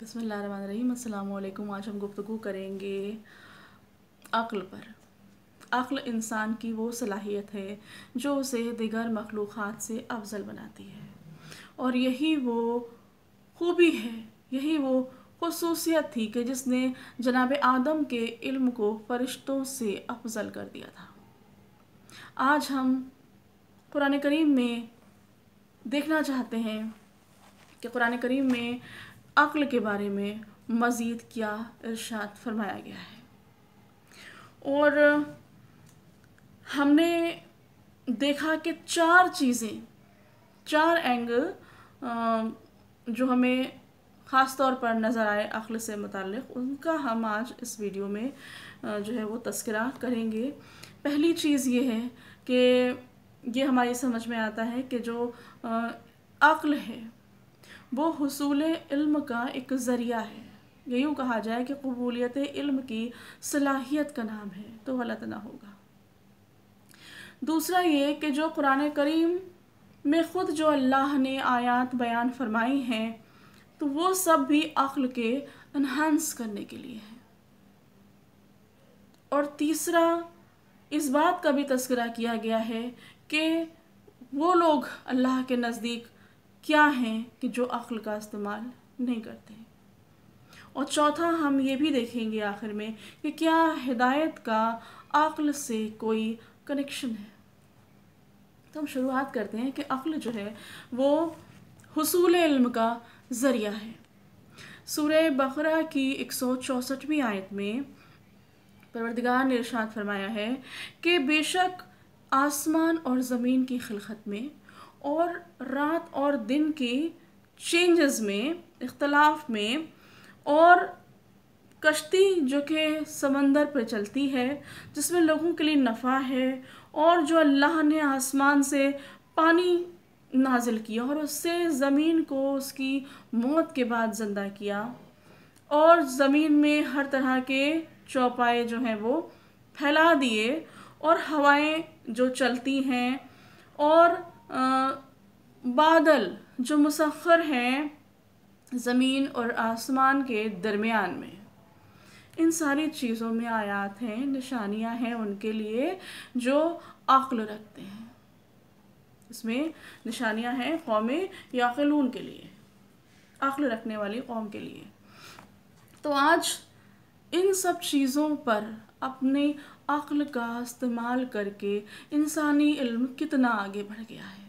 बिस्मिल्लाहिर्रहमानिर्रहीम। अस्सलाम वालेकुम। आज हम गुफ्तगू करेंगे अक्ल पर। अक्ल इंसान की वो सलाहियत है जो उसे दिगर मखलूक़ात से अफजल बनाती है, और यही वो खूबी है, यही वो खुसूसियत थी कि जिसने जनाब आदम के इल्म को फ़रिश्तों से अफजल कर दिया था। आज हम कुरान करीम में देखना चाहते हैं कि कुरान करीम में अक्ल के बारे में मज़ीद क्या इरशाद फरमाया गया है। और हमने देखा कि चार एंगल जो हमें ख़ास तौर पर नज़र आए अक्ल से मुताल्लिक़, उनका हम आज इस वीडियो में जो है वो तज़किरा करेंगे। पहली चीज़ ये है कि ये हमारी समझ में आता है कि जो अक्ल है वो हुसूल इल्म का एक ज़रिया है। ये यूँ कहा जाए कि कबूलियत इल्म की सलाहियत का नाम है, तो गलत ना होगा। दूसरा ये कि जो कुरान करीम में ख़ुद जो अल्लाह ने आयात बयान फरमाई हैं, तो वो सब भी अक्ल के एनहांस करने के लिए है। और तीसरा, इस बात का भी तज़किरा किया गया है कि वो लोग अल्लाह के नज़दीक क्या हैं कि जो अक्ल का इस्तेमाल नहीं करते। और चौथा, हम ये भी देखेंगे आखिर में कि क्या हिदायत का अक्ल से कोई कनेक्शन है। तो हम शुरुआत करते हैं कि अक्ल जो है वो हुसूल इल्म का ज़रिया है। सूरह बकरा की 164वीं आयत में परवरदिगार ने इरशाद फरमाया है कि बेशक आसमान और ज़मीन की खिलकत में और रात और दिन की चेंजेस में, इख्तलाफ में, और कश्ती जो कि समंदर पर चलती है जिसमें लोगों के लिए नफ़ा है, और जो अल्लाह ने आसमान से पानी नाजिल किया और उससे ज़मीन को उसकी मौत के बाद ज़िंदा किया, और ज़मीन में हर तरह के चौपाए जो हैं वो फैला दिए, और हवाएं जो चलती हैं, और बादल जो मुसख्खर हैं ज़मीन और आसमान के दरमियान में। इन सारी चीज़ों में आयात हैं, निशानियां हैं उनके लिए जो अक्ल रखते हैं। इसमें निशानियां हैं कौमे याक़िलून के लिए, अक्ल रखने वाली कौम के लिए। तो आज इन सब चीज़ों पर अपने अक्ल का इस्तेमाल करके इंसानी इल्म कितना आगे बढ़ गया है।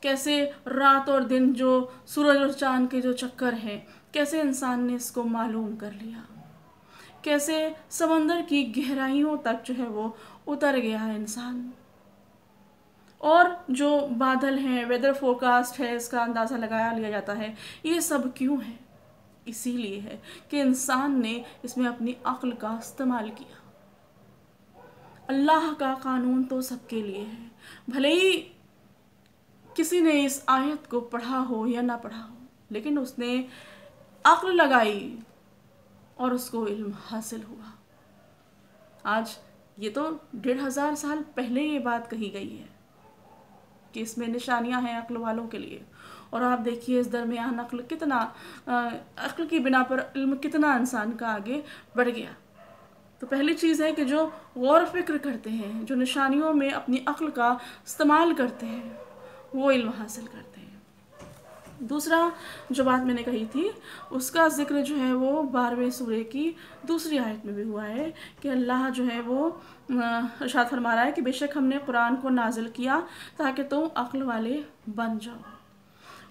कैसे रात और दिन, जो सूरज और चाँद के जो चक्कर हैं, कैसे इंसान ने इसको मालूम कर लिया। कैसे समंदर की गहराइयों तक जो है वो उतर गया है इंसान। और जो बादल हैं, वेदर फोरकास्ट है, इसका अंदाज़ा लगाया लिया जाता है। ये सब क्यों है? इसीलिए है कि इंसान ने इसमें अपनी अक्ल का इस्तेमाल किया। अल्लाह का कानून तो सबके लिए है, भले ही किसी ने इस आयत को पढ़ा हो या ना पढ़ा हो, लेकिन उसने अक्ल लगाई और उसको इल्म हासिल हुआ। आज ये तो 1500 साल पहले ये बात कही गई है कि इसमें निशानियां हैं अक्ल वालों के लिए। और आप देखिए इस दरमियान अक्ल की बिना पर इल्म कितना इंसान का आगे बढ़ गया। तो पहली चीज़ है कि जो गौर फिक्र करते हैं, जो निशानियों में अपनी अक्ल का इस्तेमाल करते हैं, वो इल्म हासिल करते हैं। दूसरा, जो बात मैंने कही थी उसका जिक्र जो है वो 12वें सूरे की दूसरी आयत में भी हुआ है कि अल्लाह जो है वो इरशाद फरमा रहा है कि बेशक हमने कुरान को नाजिल किया ताकि तुम अक्ल वाले बन जाओ।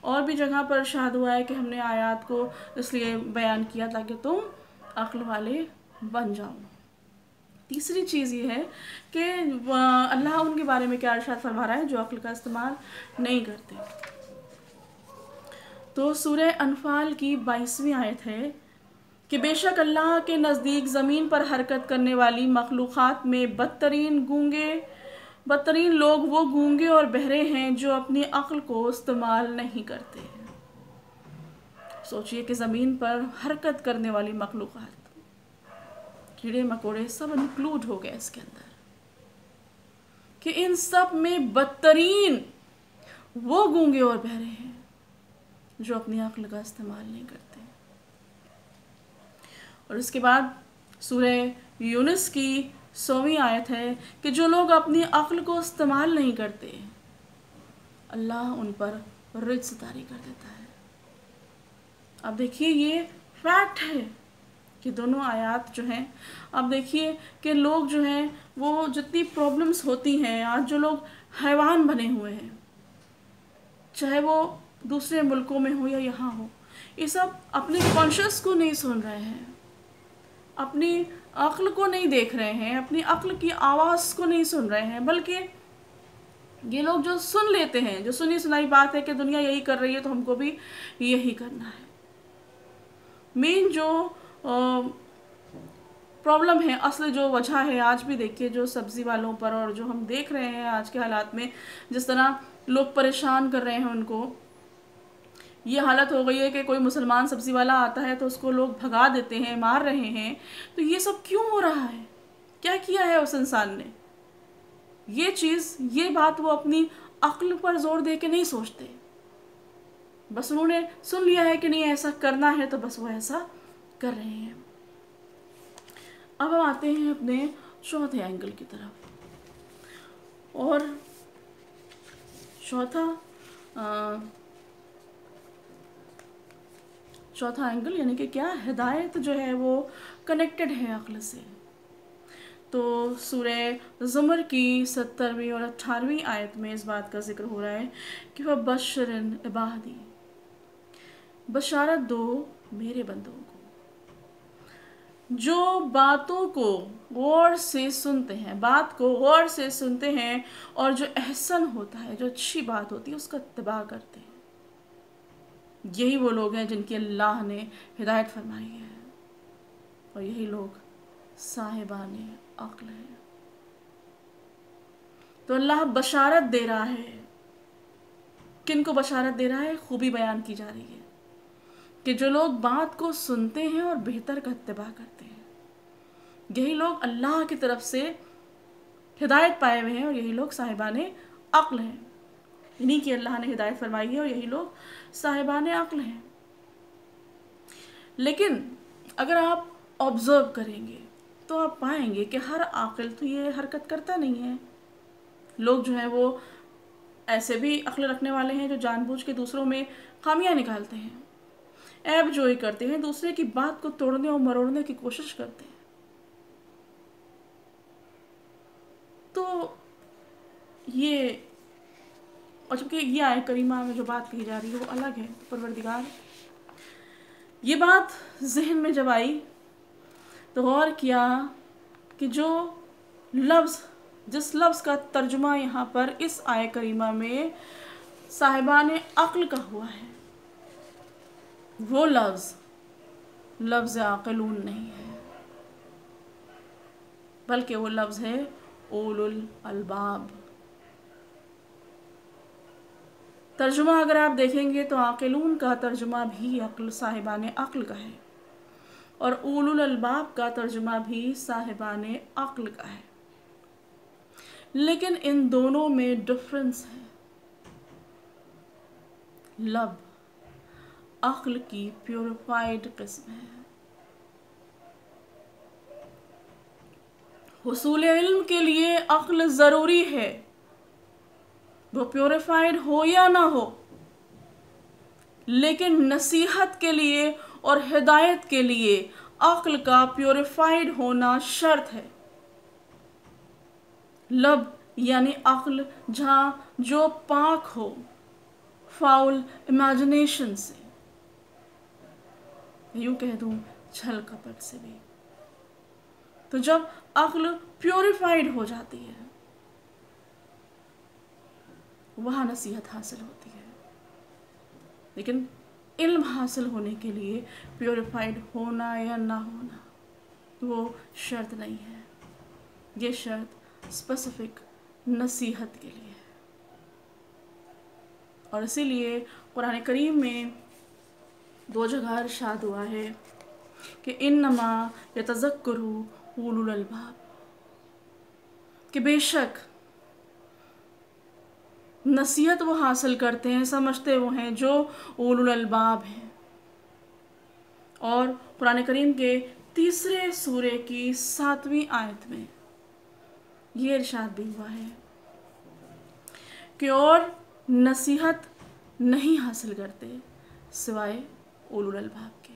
और भी जगह पर इरशाद हुआ है कि हमने आयत को इसलिए बयान किया ताकि तुम अक्ल वाले बन जाओ। तीसरी चीज़ ये है कि अल्लाह उनके बारे में क्या इरशाद फरमा रहा है जो अक्ल का इस्तेमाल नहीं करते। तो सूरह अनफाल की 22वीं आयत है कि बेशक अल्लाह के नज़दीक ज़मीन पर हरकत करने वाली मखलूक़ात में बदतरीन लोग वो गूंगे और बहरे हैं जो अपनी अक्ल को इस्तेमाल नहीं करते। सोचिए कि ज़मीन पर हरकत करने वाली मखलूक़ात, कीड़े मकोड़े सब इंक्लूड हो गए इसके अंदर, कि इन सब में बदतरीन वो गूंगे और बहरे हैं जो अपनी अक्ल का इस्तेमाल नहीं करते। اور اس کے بعد سورہ یونس کی 100ویں آیت ہے کہ جو لوگ اپنی عقل کو استعمال نہیں کرتے اللہ ان پر رجس طاری کر دیتا ہے۔ اب دیکھیے یہ فیکٹ ہے کہ دونوں آیات جو ہیں، اب دیکھیے کہ لوگ جو ہیں وہ جتنی پرابلمس ہوتی ہیں، آج جو لوگ حیوان بنے ہوئے ہیں، چاہے وہ دوسرے ملکوں میں ہو یا یہاں ہو، یہ سب اپنے کانشیس کو نہیں سن رہے ہیں، اپنی عقل کو نہیں دیکھ رہے ہیں، اپنی عقل کی آواز کو نہیں سن رہے ہیں، بلکہ یہ لوگ جو سن لیتے ہیں، جو سنی سنائی بات ہے کہ دنیا یہی کر رہی ہے تو ہم کو بھی یہی کرنا ہے۔ مین جو پرابلم ہے، اصل جو وجہ ہے، آج بھی دیکھیے جو سبزی والوں پر، اور جو ہم دیکھ رہے ہیں آج کے حالات میں جس طرح لوگ پریشان کر رہے ہیں ان کو، یہ حالت ہو گئی ہے کہ کوئی مسلمان سبزی والا آتا ہے تو اس کو لوگ بھگا دیتے ہیں، مار رہے ہیں۔ تو یہ سب کیوں ہو رہا ہے؟ کیا کیا ہے اس انسان نے؟ یہ چیز، یہ بات وہ اپنی عقل پر زور دے کے نہیں سوچتے، بس انہوں نے سن لیا ہے کہ نہیں ایسا کرنا ہے تو بس وہ ایسا کر رہے ہیں۔ اب ہم آتے ہیں اپنے چوتھے اینگل کی طرف، اور چوتھا اینگل یعنی کہ کیا؟ ہدایت جو ہے وہ کنیکٹڈ ہے عقل سے۔ تو سورہ زمر کی 70ویں اور 18ویں آیت میں اس بات کا ذکر ہو رہا ہے کہ وَبَشِّرِ عِبَادِی، بشارت دو میرے بندوں کو جو باتوں کو غور سے سنتے ہیں، بات کو غور سے سنتے ہیں، اور جو احسن ہوتا ہے، جو اچھی بات ہوتی ہے اس کا اتباع کرتے ہیں۔ یہی وہ لوگ ہیں جن کی اللہ نے ہدایت فرمائی ہے، اور یہی لوگ صاحبان عقل ہیں۔ تو اللہ بشارت دے رہا ہے، کن کو بشارت دے رہا ہے؟ خوبی بیان کی جا رہی ہے کہ جو لوگ بات کو سنتے ہیں اور بہتر کا اتباع کرتے ہیں، یہی لوگ اللہ کی طرف سے ہدایت پائے ہوئے ہیں، اور یہی لوگ صاحبان عقل ہیں۔ انہی کی اللہ نے ہدایت فرمائی ہے اور یہی لوگ صاحبان عقل ہیں۔ لیکن اگر آپ آبزرو کریں گے تو آپ پائیں گے کہ ہر عاقل تو یہ حرکت کرتا نہیں ہے۔ لوگ جو ہیں وہ ایسے بھی عقل رکھنے والے ہیں جو جان بوجھ کے دوسروں میں خامیاں نکالتے ہیں، عیب جوئی کرتے ہیں، دوسرے کی بات کو توڑنے اور مروڑنے کی کوشش کرتے ہیں۔ تو یہ، اور جبکہ یہ آیت کریمہ میں جو بات کہی جا رہی ہے وہ الگ ہے۔ پروردگار یہ بات ذہن میں جب آئی تو غور کیا کہ جو لفظ، جس لفظ کا ترجمہ یہاں پر اس آیت کریمہ میں صاحبان عقل کا ہوا ہے، وہ لفظ عاقلون نہیں ہے، بلکہ وہ لفظ ہے اولو الالباب۔ ترجمہ اگر آپ دیکھیں گے تو عاقلون کا ترجمہ بھی صاحبان عقل کا ہے، اور اولو الالباب کا ترجمہ بھی صاحبان عقل کا ہے، لیکن ان دونوں میں ڈفرنس ہے۔ لب عقل کی پیوریفائڈ قسم ہے۔ حصول علم کے لیے عقل ضروری ہے، وہ پیوریفائڈ ہو یا نہ ہو، لیکن نصیحت کے لیے اور ہدایت کے لیے عقل کا پیوریفائڈ ہونا شرط ہے۔ لب یعنی عقل جہاں جو پاک ہو فاؤل امیجنیشن سے، یوں کہہ دوں چھل کپٹ سے بھی۔ تو جب عقل پیوریفائڈ ہو جاتی ہے وہاں نصیحت حاصل ہوتی ہے، لیکن علم حاصل ہونے کے لیے پیوریفائڈ ہونا یا نہ ہونا وہ شرط نہیں ہے، یہ شرط اسپیسیفک نصیحت کے لیے ہے۔ اور اسی لیے قرآن کریم میں 2 جگہ ارشاد ہوا ہے کہ انما یتذکر اولو الالباب، کہ بے شک نصیحت وہ حاصل کرتے ہیں، سمجھتے وہ ہیں جو اولو الالباب ہیں۔ اور قرآن کریم کے तीसरे सूरे की 7वीं आयत में ये इरशाद भी हुआ है कि और नसीहत नहीं हासिल करते सिवाय उलुल अलबाब के।